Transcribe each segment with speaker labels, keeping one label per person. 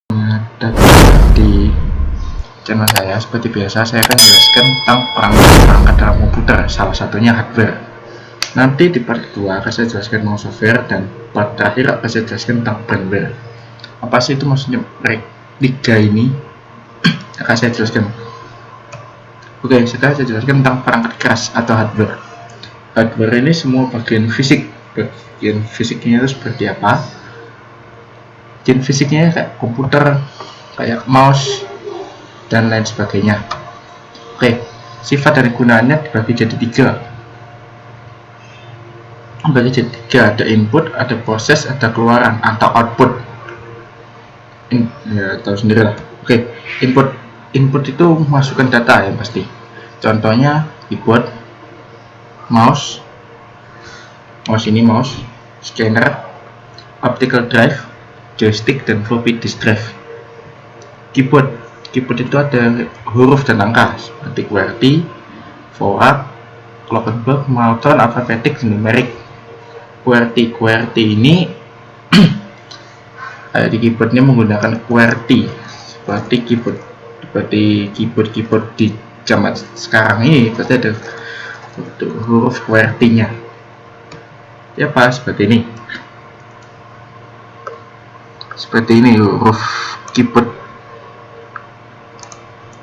Speaker 1: Datang di channel saya. Seperti biasa, saya akan jelaskan tentang perangkat dalam komputer, salah satunya hardware. Nanti di part 2 akan saya jelaskan tentang software, dan part terakhir akan saya jelaskan tentang firmware. Apa sih itu maksudnya tiga ini? Akan saya jelaskan. Oke, sekarang saya jelaskan tentang perangkat keras atau hardware. Hardware ini semua bagian fisik. Bagian fisiknya itu seperti apa? Bagian fisiknya kayak komputer, kayak mouse, dan lain sebagainya. Oke, sifat dan gunaannya dibagi jadi tiga. Ada input, ada proses, ada keluaran atau output. Ya, tahu sendiri lah. Oke, input itu masukkan data ya pasti. Contohnya keyboard, mouse ini mouse, scanner, optical drive, joystick, dan floppy disk drive. Keyboard itu ada huruf dan angka seperti QWERTY, VORAC, Glockenberg, Moulton, alfabetik, dan numerik. QWERTY ini di keyboardnya menggunakan QWERTY seperti keyboard di zaman sekarang ini pasti ada huruf QWERTY-nya. Ya pas seperti ini huruf keyboard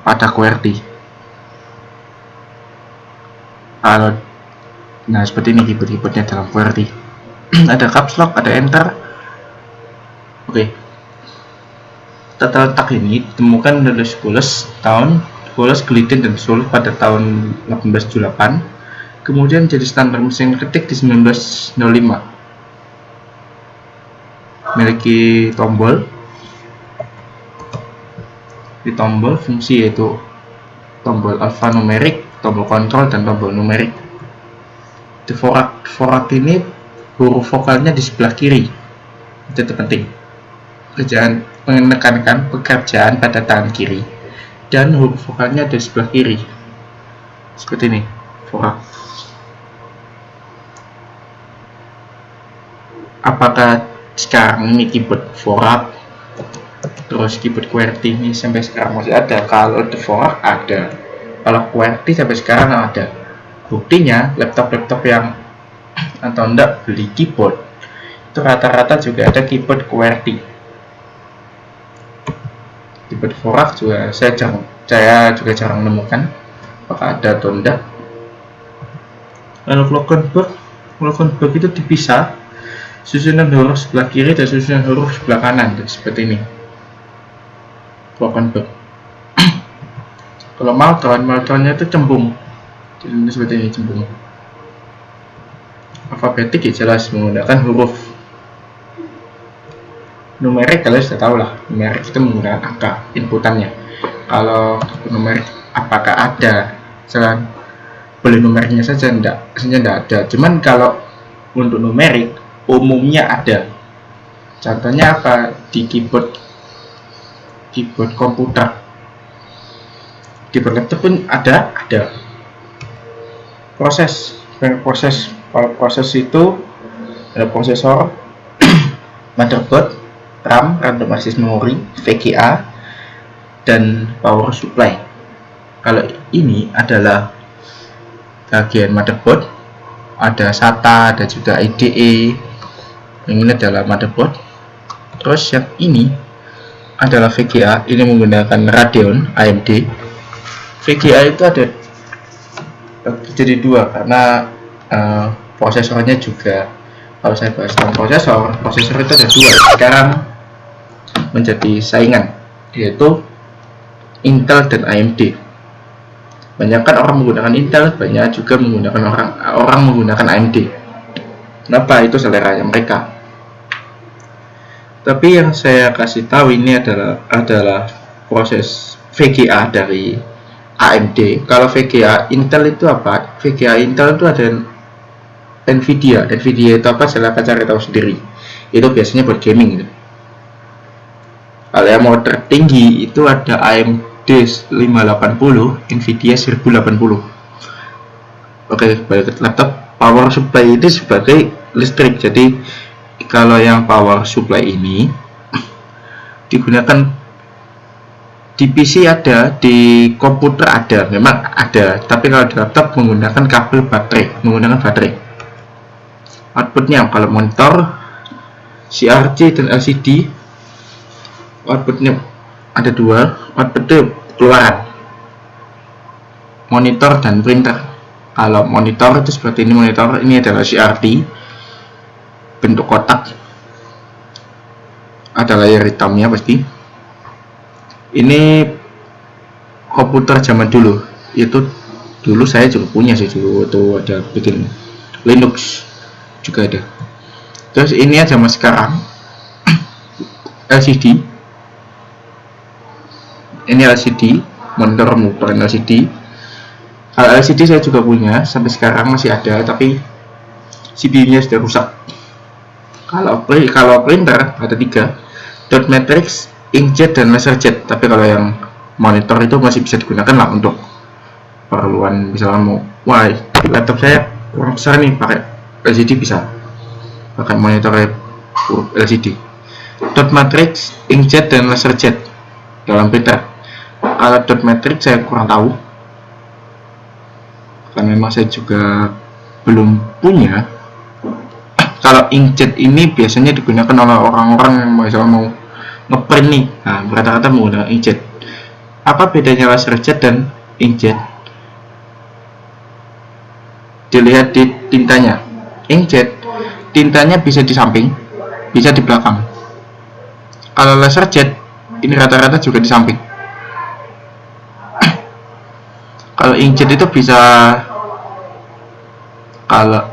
Speaker 1: pada QWERTY. Nah seperti ini keyboardnya dalam QWERTY. Ada caps lock, ada enter. Oke, tata letak ini ditemukan oleh Schools Glidden dan Schools pada tahun 1878. Kemudian jadi standar mesin ketik di 1905. Memiliki tombol. Di tombol fungsi yaitu tombol alfanumerik, tombol kontrol, dan tombol numerik. Di VORAC ini huruf vokalnya di sebelah kiri. Itu penting. Menekankan pekerjaan pada tangan kiri, dan huruf vokalnya di sebelah kiri. Seperti ini, VORAC. Apakah sekarang ini keyboard VORAC terus keyboard QWERTY ini sampai sekarang masih ada? Kalau di VORAC ada, kalau QWERTY sampai sekarang ada. Buktinya laptop yang atau enggak beli keyboard itu rata-rata juga ada keyboard QWERTY. Keyboard VORAC juga saya juga jarang menemukan apakah ada atau enggak. Kalau Glockenberg itu dipisah susunan huruf sebelah kiri dan susunan huruf sebelah kanan, seperti ini. Glockenberg. Kalau Moultonnya itu cembung, jadi seperti ini, cembung. Alfabetik ya jelas menggunakan huruf. Numerik kalian sudah tahu lah, numerik itu menggunakan angka inputannya. Kalau numerik apakah ada? Selain boleh numeriknya saja enggak ada. Cuman kalau untuk numerik umumnya ada. Contohnya apa? Di keyboard komputer, keyboard laptop pun ada. Proses itu ada prosesor, motherboard, RAM, random access memory, VGA, dan power supply. Kalau ini adalah bagian motherboard, ada SATA, ada juga IDE. Yang ini adalah motherboard. Terus yang ini adalah VGA, ini menggunakan Radeon AMD. VGA itu ada jadi dua karena prosesornya juga. Kalau saya bahas tentang prosesor itu ada dua sekarang menjadi saingan, yaitu Intel dan AMD. Banyak kan orang menggunakan Intel, banyak juga orang menggunakan AMD. Kenapa? Itu seleranya mereka. Tapi yang saya kasih tahu ini adalah proses VGA dari AMD. Kalau VGA Intel itu apa? VGA Intel itu ada Nvidia itu apa? Silahkan cari tahu sendiri. Itu biasanya buat gaming gitu. Kalau yang mau tertinggi itu ada AMD 580, Nvidia 1080. Oke, balik ke laptop. Power supply ini sebagai listrik. Jadi kalau yang power supply ini digunakan di PC ada, di komputer ada, memang ada, tapi kalau di laptop menggunakan kabel baterai, menggunakan baterai. Outputnya kalau monitor, CRT dan LCD, outputnya ada dua, outputnya keluaran, monitor dan printer. Kalau monitor itu seperti ini, monitor ini adalah CRT, bentuk kotak, ada layar hitamnya pasti. Ini komputer zaman dulu, itu dulu saya juga punya sih, dulu tuh ada bikin Linux juga ada. Terus ini zaman sekarang LCD, ini LCD, monitor monitor LCD. Kalau LCD saya juga punya, sampai sekarang masih ada, tapi CPU-nya sudah rusak. Kalau printer ada 3, dot matrix, inkjet, dan laserjet. Tapi kalau yang monitor itu masih bisa digunakan lah untuk perluan misalnya mau, wah laptop saya kurang besar nih, pakai LCD bisa, pakai monitor LCD. Dot matrix, inkjet, dan laserjet dalam printer. Kalau dot matrix saya kurang tahu, karena memang saya juga belum punya. Kalau inkjet ini biasanya digunakan oleh orang-orang yang misalnya mau ngeprint nih, nah rata-rata menggunakan inkjet. Apa bedanya laserjet dan inkjet? Dilihat di tintanya. Inkjet tintanya bisa di samping, bisa di belakang. Kalau laserjet ini rata-rata juga di samping. Kalau inkjet itu bisa, kalau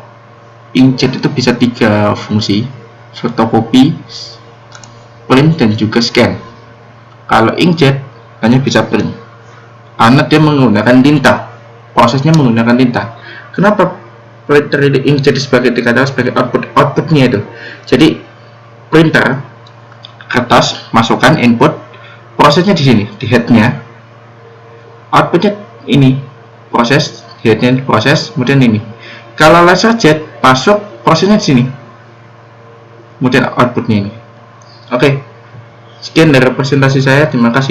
Speaker 1: inkjet itu bisa 3 fungsi, fotokopi, print, dan juga scan. Kalau inkjet hanya bisa print, karena dia menggunakan tinta, prosesnya menggunakan tinta. Kenapa printer inkjet dikatakan sebagai outputnya itu? Jadi printer kertas masukkan input, prosesnya di sini, di headnya, outputnya ini proses, headnya proses, kemudian ini. Kalau laserjet masuk, prosesnya di sini, kemudian outputnya ini. Oke, sekian dari presentasi saya, terima kasih.